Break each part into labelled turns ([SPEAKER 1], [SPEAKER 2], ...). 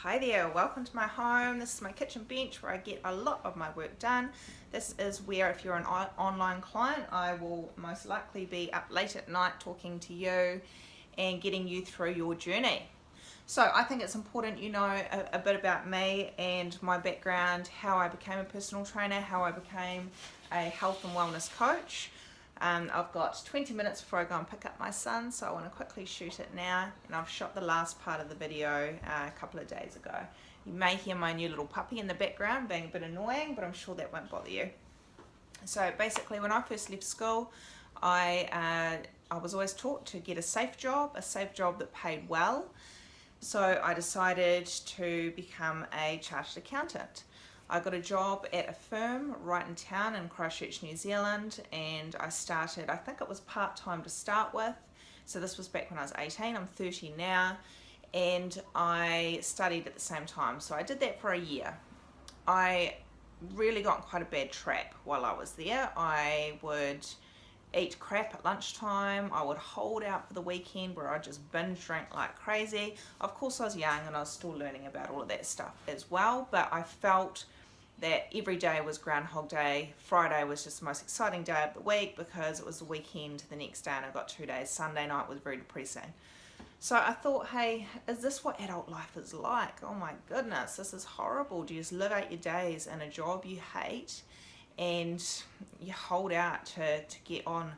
[SPEAKER 1] Hi there, welcome to my home. This is my kitchen bench where I get a lot of my work done. This is where, if you're an online client, I will most likely be up late at night talking to you and getting you through your journey. So I think it's important you know a bit about me and my background, how I became a personal trainer, how I became a health and wellness coach. I've got 20 minutes before I go and pick up my son, so I want to quickly shoot it now, and I've shot the last part of the video a couple of days ago. You may hear my new little puppy in the background being a bit annoying, but I'm sure that won't bother you. So basically, when I first left school, I was always taught to get a safe job that paid well. So I decided to become a chartered accountant. I got a job at a firm right in town in Christchurch, New Zealand, and I started, I think it was part-time to start with. So this was back when I was 18, I'm 30 now, and I studied at the same time. So I did that for a year. I really got in quite a bad trap while I was there. I would eat crap at lunchtime. I would hold out for the weekend where I just binge drank like crazy. Of course I was young and I was still learning about all of that stuff as well, but I felt that every day was Groundhog Day. Friday was just the most exciting day of the week because it was the weekend the next day and I got 2 days. Sunday night was very depressing. So I thought, hey, is this what adult life is like? Oh my goodness, this is horrible. Do you just live out your days in a job you hate and you hold out to get on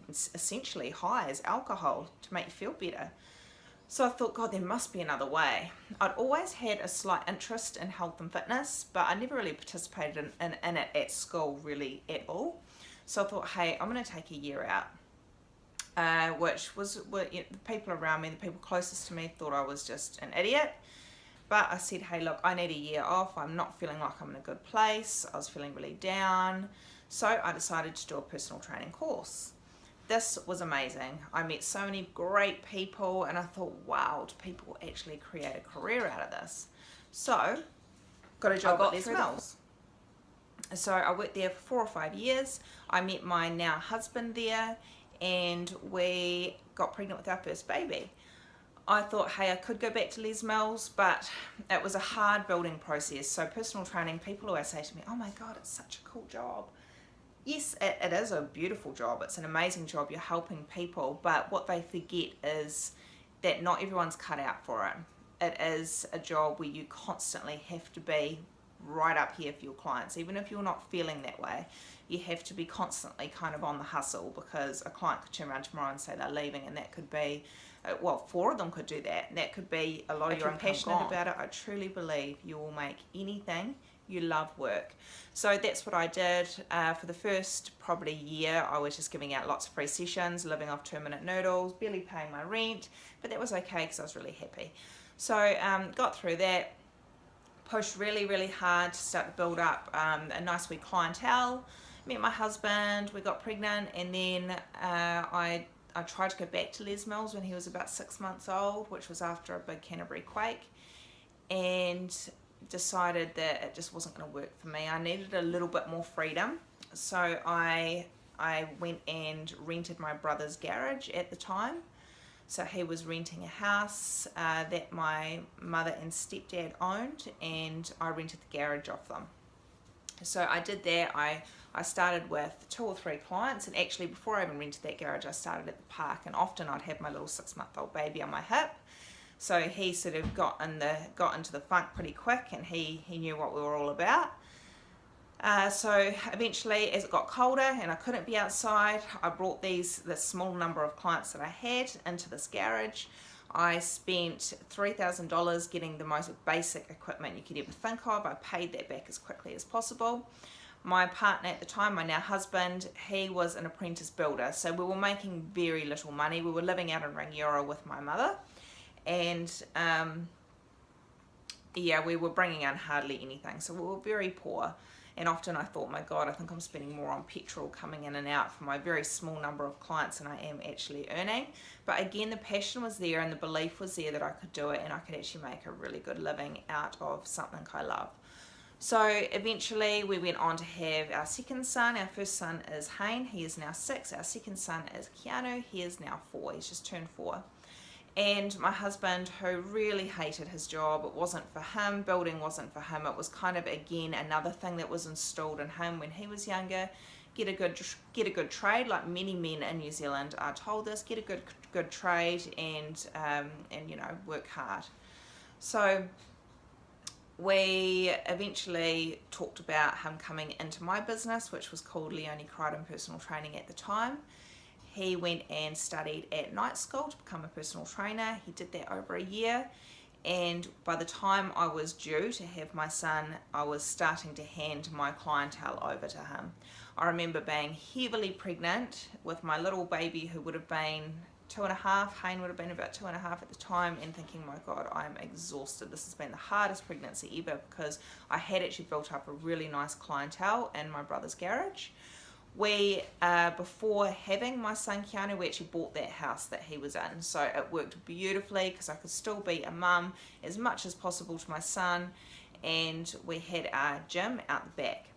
[SPEAKER 1] essentially highs, alcohol, to make you feel better? So I thought, God, there must be another way. I'd always had a slight interest in health and fitness, but I never really participated in it at school really at all. So I thought, hey, I'm going to take a year out, which was, the people around me, the people closest to me thought I was just an idiot. But I said, hey, look, I need a year off. I'm not feeling like I'm in a good place. I was feeling really down. So I decided to do a personal training course. This was amazing. I met so many great people and I thought, wow, do people actually create a career out of this? So, got a job at Les Mills. So I worked there for 4 or 5 years. I met my now husband there and we got pregnant with our first baby. I thought, hey, I could go back to Les Mills, but it was a hard building process. So personal training, people always say to me, oh my God, it's such a cool job. Yes, it is a beautiful job. It's an amazing job. You're helping people, but what they forget is that not everyone's cut out for it. It is a job where you constantly have to be right up here for your clients. Even if you're not feeling that way, you have to be constantly kind of on the hustle because a client could turn around tomorrow and say they're leaving, and that could be, well, 4 of them could do that. And that could be a lot of your income gone. If you're passionate about it, I truly believe you will make anything you love work. So that's what I did for the first probably year. I was just giving out lots of free sessions, living off 2-minute noodles, barely paying my rent, but that was okay because I was really happy. So got through that, pushed really, really hard to start to build up a nice wee clientele, met my husband, we got pregnant, and then I tried to go back to Les Mills when he was about 6 months old, which was after a big Canterbury quake, and decided that it just wasn't going to work for me. I needed a little bit more freedom, so I went and rented my brother's garage at the time. So he was renting a house that my mother and stepdad owned, and I rented the garage off them. So I did that. I started with 2 or 3 clients, and actually before I even rented that garage, I started at the park, and often I'd have my little 6-month-old baby on my hip. So he sort of got into the funk pretty quick, and he knew what we were all about. So eventually, as it got colder and I couldn't be outside, I brought this small number of clients that I had into this garage. I spent $3,000 getting the most basic equipment you could ever think of. I paid that back as quickly as possible. My partner at the time, my now husband, he was an apprentice builder, so we were making very little money. We were living out in Rangiora with my mother, and yeah, we were bringing in hardly anything, so we were very poor. And often I thought, my God, I think I'm spending more on petrol coming in and out for my very small number of clients than I am actually earning. But again, the passion was there and the belief was there that I could do it and I could actually make a really good living out of something I love. So eventually we went on to have our second son. Our first son is Hayne, he is now 6. Our second son is Keanu, he is now 4, he's just turned 4. And my husband, who really hated his job, it wasn't for him, building wasn't for him, it was kind of, again, another thing that was installed in him when he was younger. Get a good trade, like many men in New Zealand are told this. Get a good trade, and work hard. So we eventually talked about him coming into my business, which was called Leonee Personal Training at the time. He went and studied at night school to become a personal trainer. He did that over a year, and by the time I was due to have my son, I was starting to hand my clientele over to him. I remember being heavily pregnant with my little baby, who would have been 2.5. Hayne would have been about 2.5 at the time, and thinking, my God, I'm exhausted. This has been the hardest pregnancy ever, because I had actually built up a really nice clientele in my brother's garage. We, before having my son Keanu, we actually bought that house that he was in. So it worked beautifully, because I could still be a mum as much as possible to my son. And we had our gym out the back.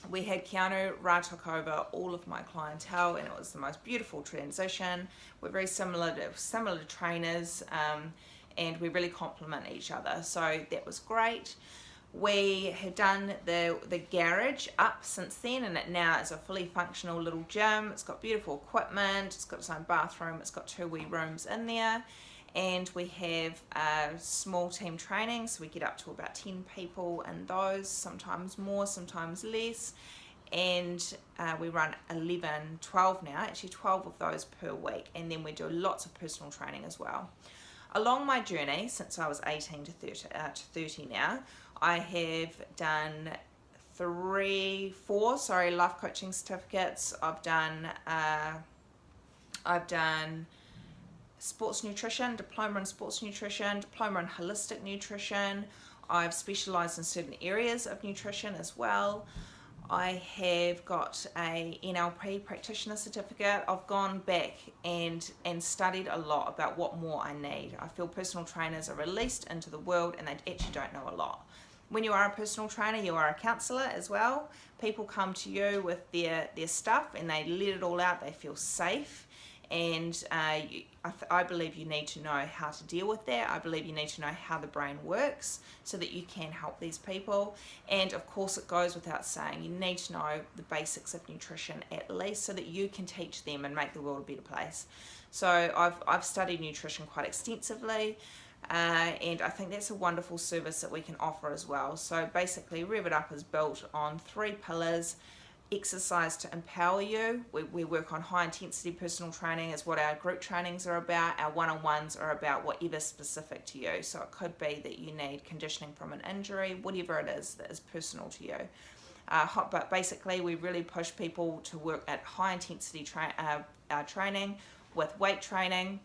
[SPEAKER 1] We had Keanu. Ra took over all of my clientele, and it was the most beautiful transition. We're very similar to trainers, and we really complement each other. So that was great. We had done the garage up since then, and it now is a fully functional little gym. It's got beautiful equipment, it's got its own bathroom, it's got 2 wee rooms in there, and we have small team training, so we get up to about 10 people in those, sometimes more, sometimes less, and we run 12 now, actually 12 of those per week, and then we do lots of personal training as well. Along my journey, since I was 18 to 30 now, I have done 4 life coaching certificates. I've done sports nutrition, diploma in sports nutrition, diploma in holistic nutrition. I've specialized in certain areas of nutrition as well. I have got a NLP practitioner certificate. I've gone back and studied a lot about what more I need. I feel personal trainers are released into the world and they actually don't know a lot. When you are a personal trainer, you are a counsellor as well. People come to you with their stuff and they let it all out. They feel safe, and I believe you need to know how to deal with that. I believe you need to know how the brain works so that you can help these people. And of course, it goes without saying, you need to know the basics of nutrition at least, so that you can teach them and make the world a better place. So I've studied nutrition quite extensively. And I think that's a wonderful service that we can offer as well. So basically, Revitup is built on 3 pillars. Exercise to empower you. We work on high intensity personal training, is what our group trainings are about. Our one-on-ones are about whatever's specific to you. So it could be that you need conditioning from an injury, whatever it is that is personal to you. But basically, we really push people to work at high intensity training with weight training,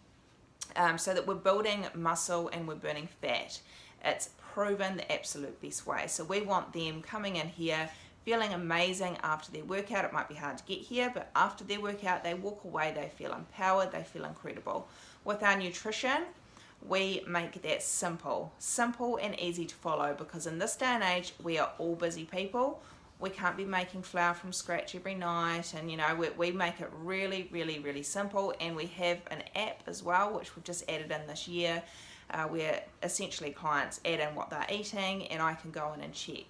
[SPEAKER 1] so that we're building muscle and we're burning fat. It's proven the absolute best way. So we want them coming in here feeling amazing after their workout. It might be hard to get here, but after their workout, they walk away, they feel empowered, they feel incredible. With our nutrition, we make that simple and easy to follow, because in this day and age, we are all busy people. We can't be making flour from scratch every night, and we make it really, really, really simple. And we have an app as well, which we've just added in this year, where essentially clients add in what they're eating and I can go in and check.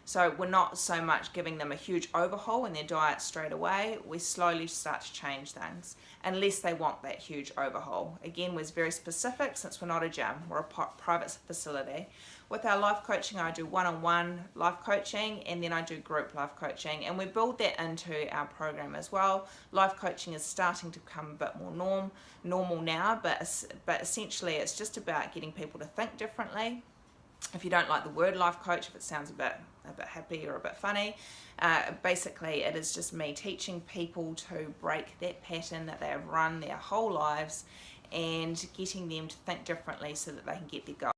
[SPEAKER 1] So we're not so much giving them a huge overhaul in their diet straight away. We slowly start to change things, unless they want that huge overhaul. Again, we're very specific, since we're not a gym, we're a private facility. With our life coaching, I do one-on-one life coaching, and then I do group life coaching, and we build that into our program as well. Life coaching is starting to become a bit more normal now, but essentially it's just about getting people to think differently. If you don't like the word life coach, if it sounds a bit happy or a bit funny, basically it is just me teaching people to break that pattern that they have run their whole lives, and getting them to think differently so that they can get their goals.